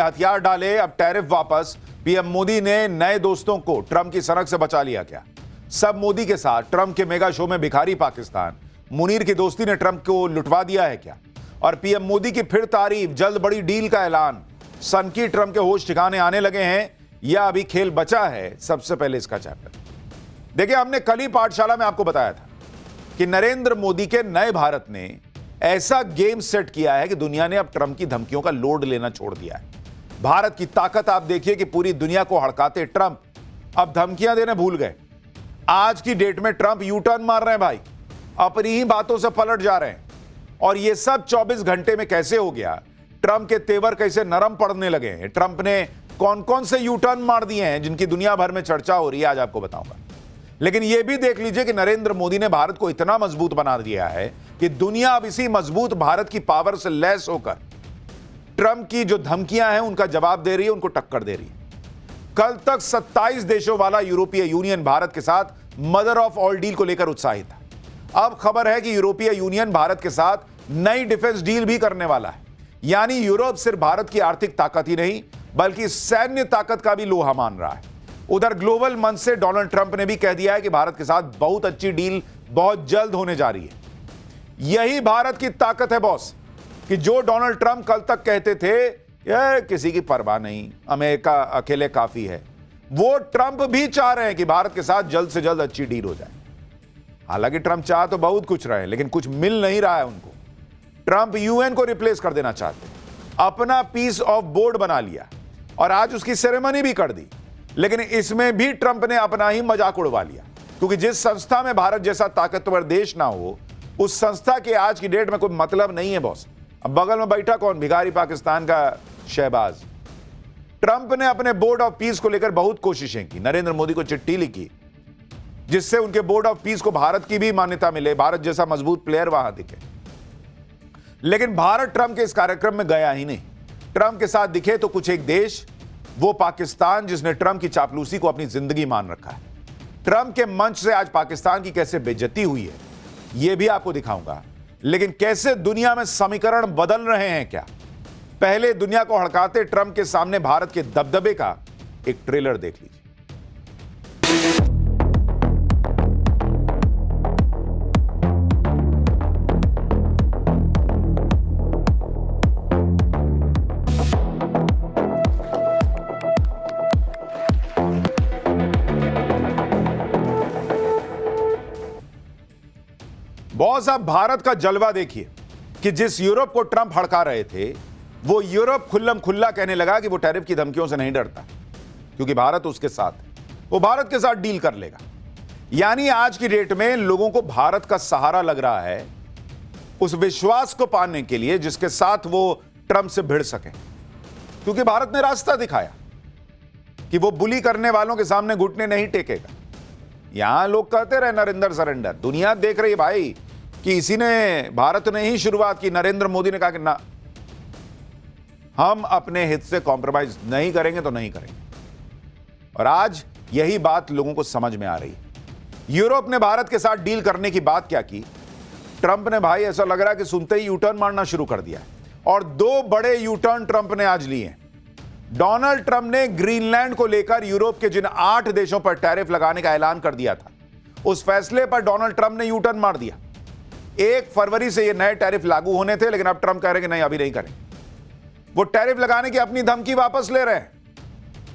हथियार डाले, अब टैरिफ वापस। पीएम मोदी ने नए दोस्तों को ट्रंप की सनक से बचा लिया क्या? सब मोदी के साथ ट्रंप के मेगा शो में भिखारी पाकिस्तान मुनीर की दोस्ती ने ट्रंप को लुटवा दिया है क्या? और पीएम मोदी की फिर तारीफ, जल्द बड़ी डील का ऐलान। सनकी ट्रंप के होश ठिकाने आने लगे हैं या अभी खेल बचा है? सबसे पहले इसका चैप्टर देखिए। हमने कल ही पाठशाला में आपको बताया था कि नरेंद्र मोदी के नए भारत ने ऐसा गेम सेट किया है कि दुनिया ने अब ट्रंप की धमकियों का लोड लेना छोड़ दिया है। भारत की ताकत आप देखिए कि पूरी दुनिया को हड़काते ट्रंप अब धमकियां देने भूल गए। आज की डेट में ट्रंप यू टर्न मार रहे हैं भाई, अपनी ही बातों से पलट जा रहे हैं। और ये सब 24 घंटे में कैसे हो गया? ट्रंप के तेवर कैसे नरम पड़ने लगे हैं? ट्रंप ने कौन कौन से यू टर्न मार दिए हैं जिनकी दुनिया भर में चर्चा हो रही है, आज आपको बताऊंगा। लेकिन यह भी देख लीजिए कि नरेंद्र मोदी ने भारत को इतना मजबूत बना दिया है कि दुनिया अब इसी मजबूत भारत की पावर से लैस होकर ट्रंप की जो धमकियां हैं उनका जवाब दे रही है, उनको टक्कर दे रही है। कल तक 27 देशों वाला यूरोपीय यूनियन भारत के साथ मदर ऑफ ऑल डील को लेकर उत्साहित था। अब खबर है कि यूरोपीय यूनियन भारत के साथ नई डिफेंस डील भी करने वाला है। यानी यूरोप सिर्फ भारत की आर्थिक ताकत ही नहीं बल्कि सैन्य ताकत का भी लोहा मान रहा है। उधर ग्लोबल मंच से डोनाल्ड ट्रंप ने भी कह दिया है कि भारत के साथ बहुत अच्छी डील बहुत जल्द होने जा रही है। यही भारत की ताकत है बॉस, कि जो डोनाल्ड ट्रंप कल तक कहते थे ये किसी की परवाह नहीं, अमेरिका अकेले काफी है, वो ट्रंप भी चाह रहे हैं कि भारत के साथ जल्द से जल्द अच्छी डील हो जाए। हालांकि ट्रंप चाह तो बहुत कुछ रहे हैं लेकिन कुछ मिल नहीं रहा है उनको। ट्रंप यूएन को रिप्लेस कर देना चाहते हैं, अपना पीस ऑफ बोर्ड बना लिया और आज उसकी सेरेमनी भी कर दी। लेकिन इसमें भी ट्रंप ने अपना ही मजाक उड़वा लिया, क्योंकि जिस संस्था में भारत जैसा ताकतवर देश ना हो उस संस्था के आज की डेट में कोई मतलब नहीं है बॉस। अब बगल में बैठा कौन? भिखारी पाकिस्तान का शहबाज। ट्रंप ने अपने बोर्ड ऑफ पीस को लेकर बहुत कोशिशें की, नरेंद्र मोदी को चिट्ठी लिखी जिससे उनके बोर्ड ऑफ पीस को भारत की भी मान्यता मिले, भारत जैसा मजबूत प्लेयर वहां दिखे। लेकिन भारत ट्रंप के इस कार्यक्रम में गया ही नहीं। ट्रंप के साथ दिखे तो कुछ एक देश, वो पाकिस्तान जिसने ट्रंप की चापलूसी को अपनी जिंदगी मान रखा है। ट्रंप के मंच से आज पाकिस्तान की कैसे बेइज्जती हुई है यह भी आपको दिखाऊंगा। लेकिन कैसे दुनिया में समीकरण बदल रहे हैं क्या? पहले दुनिया को हड़काते ट्रंप के सामने भारत के दबदबे का एक ट्रेलर देख लीजिए। बॉस, अब भारत का जलवा देखिए कि जिस यूरोप को ट्रंप हड़का रहे थे वो यूरोप खुल्लम खुल्ला कहने लगा कि वो टैरिफ की धमकियों से नहीं डरता क्योंकि भारत उसके साथ है, वो भारत के साथ डील कर लेगा। यानी आज की डेट में लोगों को भारत का सहारा लग रहा है उस विश्वास को पाने के लिए जिसके साथ वो ट्रंप से भिड़ सके, क्योंकि भारत ने रास्ता दिखाया कि वो बुली करने वालों के सामने घुटने नहीं टेकेगा। यहां लोग कहते रहे नरेंद्र सरेंडर, दुनिया देख रही है भाई कि इसी ने, भारत ने ही शुरुआत की। नरेंद्र मोदी ने कहा कि ना, हम अपने हित से कॉम्प्रोमाइज नहीं करेंगे तो नहीं करेंगे। और आज यही बात लोगों को समझ में आ रही है। यूरोप ने भारत के साथ डील करने की बात क्या की, ट्रंप ने भाई ऐसा लग रहा है कि सुनते ही यूटर्न मारना शुरू कर दिया। और दो बड़े यूटर्न ट्रंप ने आज लिए। डोनाल्ड ट्रंप ने ग्रीनलैंड को लेकर यूरोप के जिन 8 देशों पर टैरिफ लगाने का ऐलान कर दिया था, उस फैसले पर डोनाल्ड ट्रंप ने यूटर्न मार दिया। 1 फरवरी से ये नए टैरिफ लागू होने थे, लेकिन अब ट्रंप कह रहे हैं कि नहीं, अभी नहीं करें। वो टैरिफ लगाने की अपनी धमकी वापस ले रहे हैं।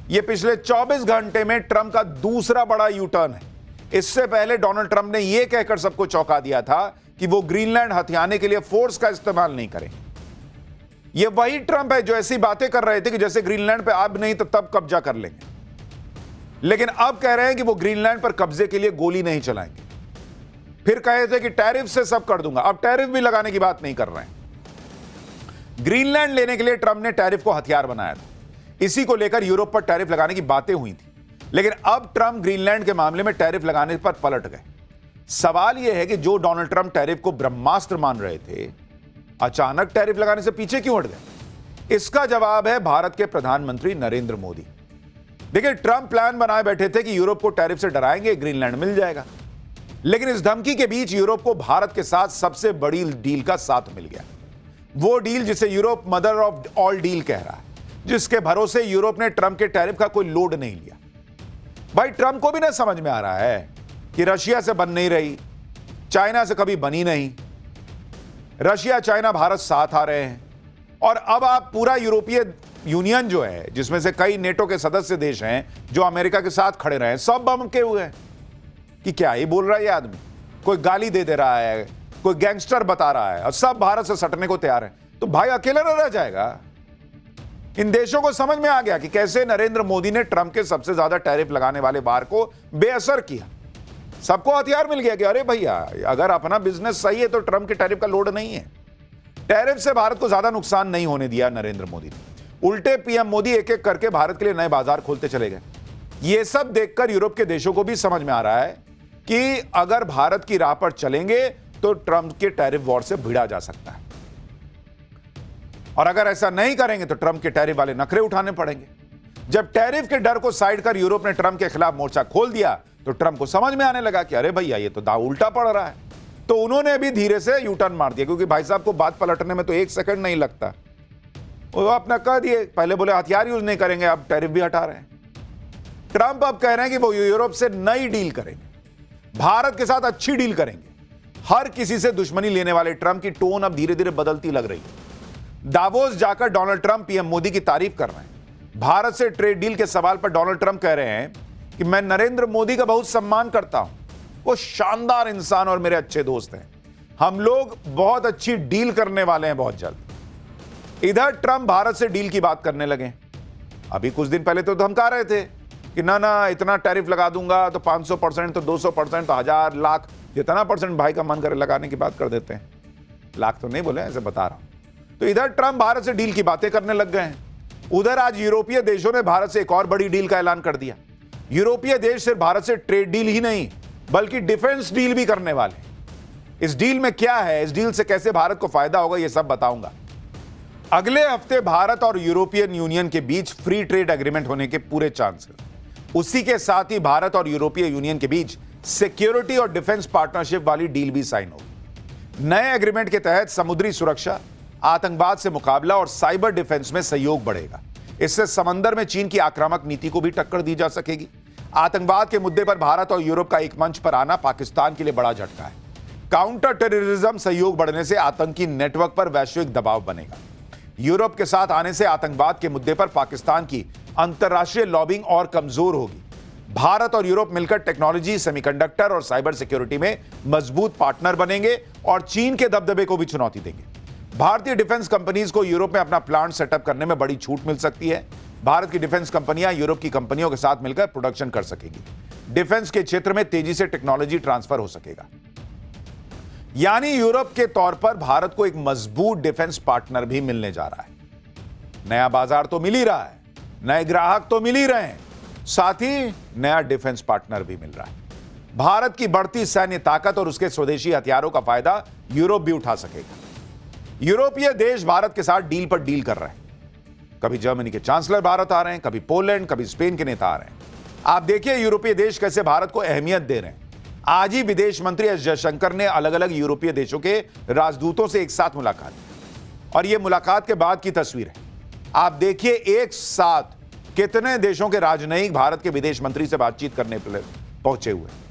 ये पिछले 24 घंटे में ट्रंप का दूसरा बड़ा यूटर्न है। इससे पहले डोनाल्ड ट्रंप ने यह कहकर सबको चौंका दिया था कि वो ग्रीनलैंड हथियाने के लिए फोर्स का इस्तेमाल नहीं करेंगे। ये वही ट्रंप है जो ऐसी बातें कर रहे थे कि जैसे ग्रीनलैंड पे अब नहीं तो तब कब्जा कर लेंगे, लेकिन अब कह रहे हैं कि वो ग्रीनलैंड पर कब्जे के लिए गोली नहीं चलाएंगे। फिर कहे थे कि टैरिफ से सब कर दूंगा, अब टैरिफ भी लगाने की बात नहीं कर रहे हैं। ग्रीनलैंड लेने के लिए ट्रंप ने टैरिफ को हथियार बनाया था। इसी को लेकर यूरोप पर टैरिफ लगाने की बातें हुई थी, लेकिन अब ट्रंप ग्रीनलैंड के मामले में टैरिफ लगाने पर पलट गए। सवाल यह है कि जो डोनाल्ड ट्रंप टैरिफ को ब्रह्मास्त्र मान रहे थे, अचानक टैरिफ लगाने से पीछे क्यों हट गए? इसका जवाब है भारत के प्रधानमंत्री नरेंद्र मोदी। देखिए, ट्रंप प्लान बनाए बैठे थे कि यूरोप को टैरिफ से डराएंगे, ग्रीनलैंड मिल जाएगा। लेकिन इस धमकी के बीच यूरोप को भारत के साथ सबसे बड़ी डील का साथ मिल गया। वो डील जिसे Europe mother of all deal कह रहा है। जिसके भरोसे यूरोप ने ट्रंप के टैरिफ का कोई लोड नहीं लिया। भाई ट्रंप को भी ना समझ में आ रहा है कि रशिया से बन नहीं रही, चाइना से कभी बनी नहीं, रशिया चाइना भारत साथ आ रहे हैं, और अब आप पूरा यूरोपीय यूनियन जो है, जिसमें से कई नेटो के सदस्य देश हैं जो अमेरिका के साथ खड़े रहे हैं, सब बम के हुए हैं कि क्या ही बोल रहा है ये आदमी। कोई गाली दे दे रहा है, कोई गैंगस्टर बता रहा है, और सब भारत से सटने को तैयार है। तो भाई अकेला न रह जाएगा। इन देशों को समझ में आ गया कि कैसे नरेंद्र मोदी ने ट्रंप के सबसे ज्यादा टैरिफ लगाने वाले वार को बेअसर किया। सबको हथियार मिल गया कि अरे भैया, अगर अपना बिजनेस सही है तो ट्रंप के टैरिफ का लोड नहीं है। टैरिफ से भारत को ज्यादा नुकसान नहीं होने दिया नरेंद्र मोदी ने। उल्टे पीएम मोदी एक एक करके भारत के लिए नए बाजार खोलते चले गए। यह सब देखकर यूरोप के देशों को भी समझ में आ रहा है कि अगर भारत की राह पर चलेंगे तो ट्रंप के टैरिफ वॉर से भिड़ा जा सकता है, और अगर ऐसा नहीं करेंगे तो ट्रंप के टैरिफ वाले नखरे उठाने पड़ेंगे। जब टैरिफ के डर को साइड कर यूरोप ने ट्रंप के खिलाफ मोर्चा खोल दिया तो ट्रंप को समझ में आने लगा कि अरे भैया ये तो दाव उल्टा पड़ रहा है। तो उन्होंने भी धीरे से यू टर्न मार दिया, क्योंकि भाई साहब को बात पलटने में तो एक सेकंड नहीं लगता। वो अपना कह दिए, पहले बोले हथियार यूज नहीं करेंगे, अब टैरिफ भी हटा रहे हैं। ट्रंप अब कह रहे हैं कि वो यूरोप से नई डील करेंगे, भारत के साथ अच्छी डील करेंगे। हर किसी से दुश्मनी लेने वाले ट्रंप की टोन अब धीरे धीरे बदलती लग रही है। दावोस जाकर डोनाल्ड ट्रंप पीएम मोदी की तारीफ कर रहे हैं। भारत से ट्रेड डील के सवाल पर डोनाल्ड ट्रंप कह रहे हैं कि मैं नरेंद्र मोदी का बहुत सम्मान करता हूं, वो शानदार इंसान और मेरे अच्छे दोस्त हैं। हम लोग बहुत अच्छी डील करने वाले हैं बहुत जल्द। इधर ट्रंप भारत से डील की बात करने लगे। अभी कुछ दिन पहले तो धमका रहे थे कि ना इतना टैरिफ लगा दूंगा तो 500%, तो 200%, तो 1000 लाख, जितना परसेंट भाई का मन करे लगाने की बात कर देते हैं। लाख तो नहीं बोले, ऐसे बता रहा हूं। तो इधर ट्रंप भारत से डील की बातें करने लग गए हैं। उधर आज यूरोपीय देशों ने भारत से एक और बड़ी डील का ऐलान कर दिया। यूरोपीय देश सिर्फ भारत से ट्रेड डील ही नहीं बल्कि डिफेंस डील भी करने वाले। इस डील में क्या है, इस डील से कैसे भारत को फायदा होगा, यह सब बताऊंगा। अगले हफ्ते भारत और यूरोपियन यूनियन के बीच फ्री ट्रेड एग्रीमेंट होने के पूरे चांस है। उसी के साथ ही भारत और यूरोपीय यूनियन के बीच सिक्योरिटी और डिफेंस पार्टनरशिप वाली डील भी साइन होगी। नए एग्रीमेंट के तहत समुद्री सुरक्षा, आतंकवाद से मुकाबला और साइबर डिफेंस में सहयोग बढ़ेगा। इससे समंदर में चीन की आक्रामक नीति को भी टक्कर दी जा सकेगी। आतंकवाद के मुद्दे पर भारत और यूरोप का एक मंच पर आना पाकिस्तान के लिए बड़ा झटका है। काउंटर टेररिज्म सहयोग बढ़ने से आतंकी नेटवर्क पर वैश्विक दबाव बनेगा। यूरोप के साथ आने से आतंकवाद के मुद्दे पर पाकिस्तान की अंतर्राष्ट्रीय लॉबिंग और कमजोर होगी। भारत और यूरोप मिलकर टेक्नोलॉजी, सेमीकंडक्टर और साइबर सिक्योरिटी में मजबूत पार्टनर बनेंगे और चीन के दबदबे को भी चुनौती देंगे। भारतीय डिफेंस कंपनीज को यूरोप में अपना प्लांट सेटअप करने में बड़ी छूट मिल सकती है। भारत की डिफेंस कंपनियां यूरोप की कंपनियों के साथ मिलकर प्रोडक्शन कर सकेगी। डिफेंस के क्षेत्र में तेजी से टेक्नोलॉजी ट्रांसफर हो सकेगा। यानी यूरोप के तौर पर भारत को एक मजबूत डिफेंस पार्टनर भी मिलने जा रहा है। नया बाजार तो मिल ही रहा है, नए ग्राहक तो मिल ही रहे हैं, साथ ही नया डिफेंस पार्टनर भी मिल रहा है। भारत की बढ़ती सैन्य ताकत और उसके स्वदेशी हथियारों का फायदा यूरोप भी उठा सकेगा। यूरोपीय देश भारत के साथ डील पर डील कर रहे हैं। कभी जर्मनी के चांसलर भारत आ रहे हैं, कभी पोलैंड, कभी स्पेन के नेता आ रहे हैं। आप देखिए यूरोपीय देश कैसे भारत को अहमियत दे रहे हैं। आज ही विदेश मंत्री एस जयशंकर ने अलग अलग यूरोपीय देशों के राजदूतों से एक साथ मुलाकात की, और यह मुलाकात के बाद की तस्वीर है। आप देखिए एक साथ कितने देशों के राजनयिक भारत के विदेश मंत्री से बातचीत करने पहुंचे हुए।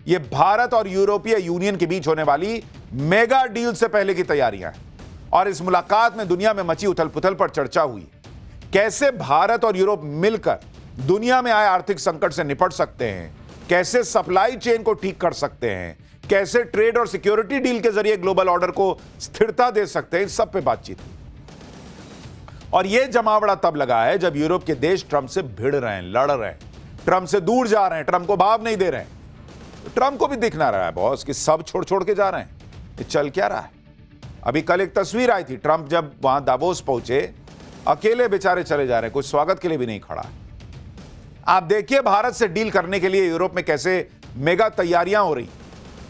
यह भारत और यूरोपीय यूनियन के बीच होने वाली मेगा डील से पहले की तैयारियां हैं, और इस मुलाकात में दुनिया में मची उथल पुथल पर चर्चा हुई। कैसे भारत और यूरोप मिलकर दुनिया में आए आर्थिक संकट से निपट सकते हैं, कैसे सप्लाई चेन को ठीक कर सकते हैं, कैसे ट्रेड और सिक्योरिटी डील के जरिए ग्लोबल ऑर्डर को स्थिरता दे सकते हैं, इस सब पे बातचीत हुई। और यह जमावड़ा तब लगा है जब यूरोप के देश ट्रंप से भिड़ रहे हैं, लड़ रहे हैं, ट्रंप से दूर जा रहे हैं, ट्रंप को भाव नहीं दे रहे हैं। ट्रंप को भी दिखना रहा है बॉस कि सब छोड़ के जा रहे हैं, ये चल क्या रहा है। अभी कल एक तस्वीर आई थी, ट्रंप जब वहां दावोस पहुंचे, अकेले बेचारे चले जा रहे हैं, कोई स्वागत के लिए भी नहीं खड़ा। आप देखिए भारत से डील करने के लिए यूरोप में कैसे मेगा तैयारियां हो रही।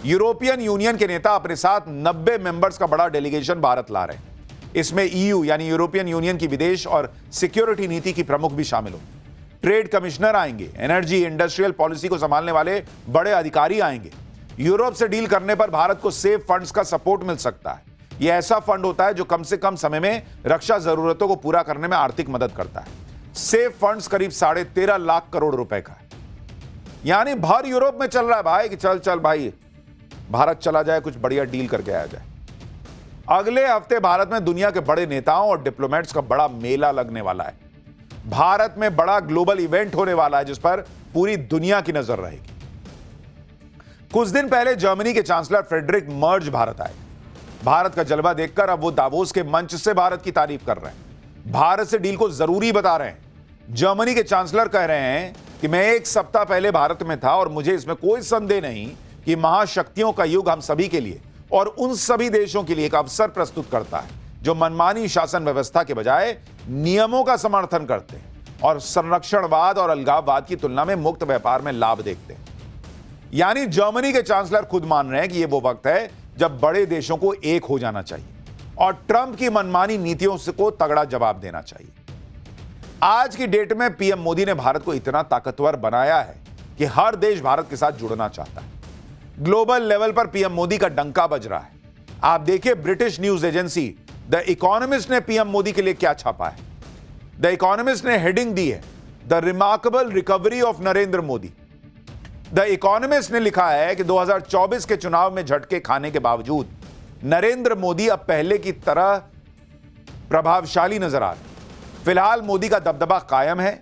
यूरोपियन यूनियन के नेता अपने साथ 90 मेंबर्स का बड़ा डेलीगेशन भारत ला रहे हैं। इसमें ईयू यानी यूरोपियन यूनियन की विदेश और सिक्योरिटी नीति की प्रमुख भी शामिल होंगे। ट्रेड कमिश्नर आएंगे, एनर्जी इंडस्ट्रियल पॉलिसी को संभालने वाले बड़े अधिकारी आएंगे। यूरोप से डील करने पर भारत को सेफ फंड्स का सपोर्ट मिल सकता है। यह ऐसा फंड होता है जो कम से कम समय में रक्षा जरूरतों को पूरा करने में आर्थिक मदद करता है। सेफ फंड्स करीब 13.5 लाख करोड़ रुपए का है। यानी भर यूरोप में चल रहा है भाई कि चल चल भाई भारत चला जाए, कुछ बढ़िया डील करके आया जाए। अगले हफ्ते भारत में दुनिया के बड़े नेताओं और डिप्लोमेट्स का बड़ा मेला लगने वाला है। भारत में बड़ा ग्लोबल इवेंट होने वाला है जिस पर पूरी दुनिया की नजर रहेगी। कुछ दिन पहले जर्मनी के चांसलर फ्रेडरिक मर्ज भारत आए। भारत का जलवा देखकर अब वो दावोस के मंच से भारत की तारीफ कर रहे हैं, भारत से डील को जरूरी बता रहे हैं। जर्मनी के चांसलर कह रहे हैं कि मैं 1 सप्ताह पहले भारत में था और मुझे इसमें कोई संदेह नहीं कि महाशक्तियों का युग हम सभी के लिए और उन सभी देशों के लिए एक अवसर प्रस्तुत करता है जो मनमानी शासन व्यवस्था के बजाय नियमों का समर्थन करते हैं और संरक्षणवाद और अलगाववाद की तुलना में मुक्त व्यापार में लाभ देखते हैं। यानी जर्मनी के चांसलर खुद मान रहे हैं कि यह वो वक्त है जब बड़े देशों को एक हो जाना चाहिए और ट्रंप की मनमानी नीतियों को तगड़ा जवाब देना चाहिए। आज की डेट में पीएम मोदी ने भारत को इतना ताकतवर बनाया है कि हर देश भारत के साथ जुड़ना चाहता है। ग्लोबल लेवल पर पीएम मोदी का डंका बज रहा है। आप देखिए, British news agency the economist ने पीएम मोदी के लिए क्या छापा है। द इकोनॉमिस्ट ने हेडिंग दी है, the remarkable recovery of Narendra Modi. The economist ने लिखा है कि 2024 के चुनाव में झटके खाने के बावजूद नरेंद्र मोदी अब पहले की तरह प्रभावशाली नजर आ रहे। फिलहाल मोदी का दबदबा कायम है।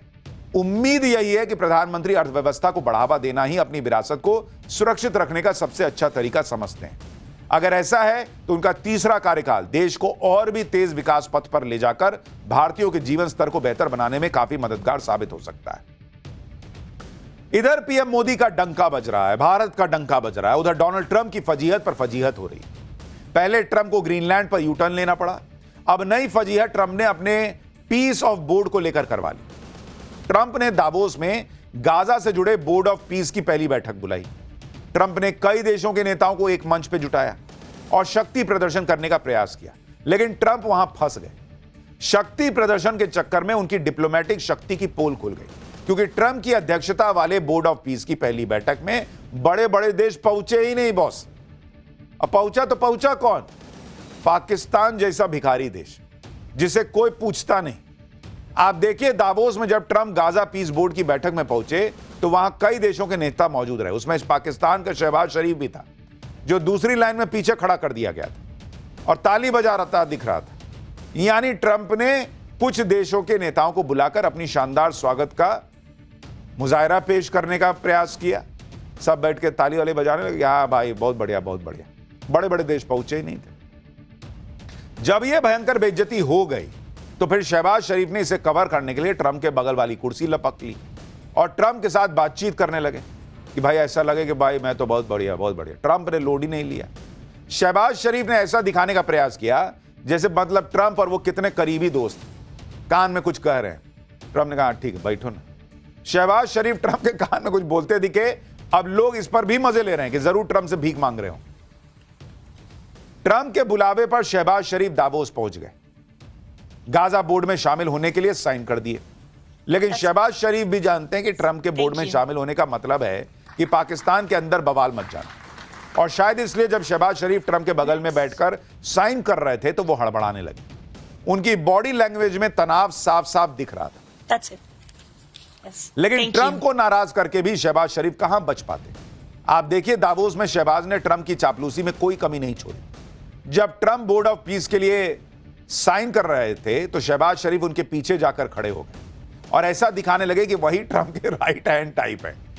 उम्मीद यही है कि प्रधानमंत्री अर्थव्यवस्था को बढ़ावा देना ही अपनी विरासत को सुरक्षित रखने का सबसे अच्छा तरीका समझते हैं। अगर ऐसा है तो उनका तीसरा कार्यकाल देश को और भी तेज विकास पथ पर ले जाकर भारतीयों के जीवन स्तर को बेहतर बनाने में काफी मददगार साबित हो सकता है। इधर पीएम मोदी का डंका बज रहा है, भारत का डंका बज रहा है। उधर डोनाल्ड ट्रंप की फजीहत पर फजीहत हो रही है। पहले ट्रंप को ग्रीनलैंड पर यूटर्न लेना पड़ा, अब नई फजीहत ट्रंप ने अपने पीस ऑफ बोर्ड को लेकर करवा ली। ट्रंप ने दावोस में गाजा से जुड़े बोर्ड ऑफ पीस की पहली बैठक बुलाई। ट्रंप ने कई देशों के नेताओं को एक मंच पर जुटाया और शक्ति प्रदर्शन करने का प्रयास किया, लेकिन ट्रंप वहां फंस गए। शक्ति प्रदर्शन के चक्कर में उनकी डिप्लोमेटिक शक्ति की पोल खुल गई, क्योंकि ट्रंप की अध्यक्षता वाले बोर्ड ऑफ पीस की पहली बैठक में बड़े बड़े देश पहुंचे ही नहीं बॉस। अब पहुंचा तो पहुंचा कौन? पाकिस्तान जैसा भिखारी देश जिसे कोई पूछता नहीं। आप देखिए, दावोस में जब ट्रंप गाजा पीस बोर्ड की बैठक में पहुंचे तो वहां कई देशों के नेता मौजूद रहे। उसमें पाकिस्तान का शहबाज शरीफ भी था, जो दूसरी लाइन में पीछे खड़ा कर दिया गया था और ताली बजा रहा था, दिख रहा था। यानी ट्रंप ने कुछ देशों के नेताओं को बुलाकर अपनी शानदार स्वागत का मुजाहरा पेश करने का प्रयास किया। सब बैठ के ताली वाले बजाने लगे, हाँ भाई बहुत बढ़िया बहुत बढ़िया। बड़े बड़े देश पहुंचे ही नहीं थे। जब यह भयंकर बेइज्जती हो गई तो फिर शहबाज शरीफ ने इसे कवर करने के लिए ट्रंप के बगल वाली कुर्सी लपक ली और ट्रंप के साथ बातचीत करने लगे कि भाई ऐसा लगे कि भाई मैं तो बहुत बढ़िया बहुत बढ़िया। ट्रंप ने लोड ही नहीं लिया। शहबाज शरीफ ने ऐसा दिखाने का प्रयास किया जैसे मतलब ट्रंप और वो कितने करीबी दोस्त, कान में कुछ कह रहे हैं। ट्रंप ने कहा ठीक है बैठो ना। शहबाज शरीफ ट्रंप के कान में कुछ बोलते दिखे। अब लोग इस पर भी मजे ले रहे हैं कि जरूर ट्रंप से भीख मांग रहे हो। ट्रंप के बुलावे पर शहबाज शरीफ दावोस पहुंच गए। गाजा बोर्ड में शामिल होने के लिए साइन कर दिए, लेकिन शहबाज शरीफ भी जानते हैं कि ट्रंप के बोर्ड में शामिल होने का मतलब है कि पाकिस्तान के अंदर बवाल मच जाना। और शायद इसलिए जब शहबाज शरीफ ट्रंप के बगल में बैठकर साइन कर रहे थे तो वो हड़बड़ाने लगे। उनकी बॉडी लैंग्वेज में तनाव साफ साफ दिख रहा था। लेकिन ट्रंप को नाराज करके भी शहबाज शरीफ कहां बच पाते। आप देखिए, दावोस में शहबाज ने ट्रंप की चापलूसी में कोई कमी नहीं छोड़ी। जब ट्रंप बोर्ड ऑफ पीस के लिए साइन कर रहे थे तो शहबाज शरीफ उनके पीछे जाकर खड़े हो गए और ऐसा दिखाने लगे कि वही ट्रंप के राइट हैंड टाइप है।